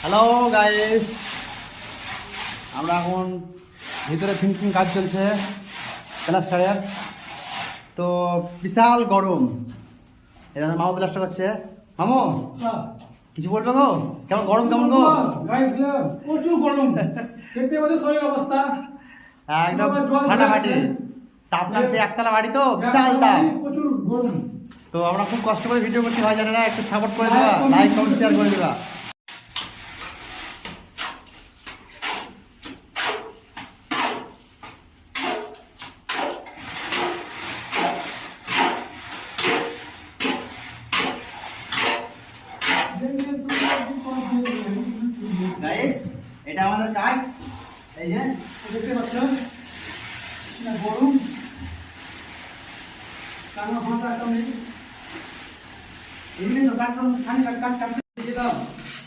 Hello guys, আমরা এখন ভিতরে ফিনিশিং কাজ চলছে প্লাস্টারের। তো বিশাল গরম, এটা মামু প্লাস্টার করছে। মামু কিছু বলবে গো? কেমন গরম, কেমন গো? প্রচুর গরম, দেখতে পাচ্ছ শরীর অবস্থা একদম ফাটাফাটি। তাপ লাগছে, একতলা বাড়ি তো বিশাল তাপ, প্রচুর গরম। তো আমরা খুব কষ্ট করে ভিডিও করছি ভাই, জানে না, একটু সাপোর্ট করে দেবা, লাইক কমেন্ট শেয়ার করে দেবা। গাইস, এটা আমাদের কাজ। এই যে দেখতে পাচ্ছ গরম, কান্না ফাঁকা একটা নেই। এই জিনিস কাজ কাজ কাজ কাজ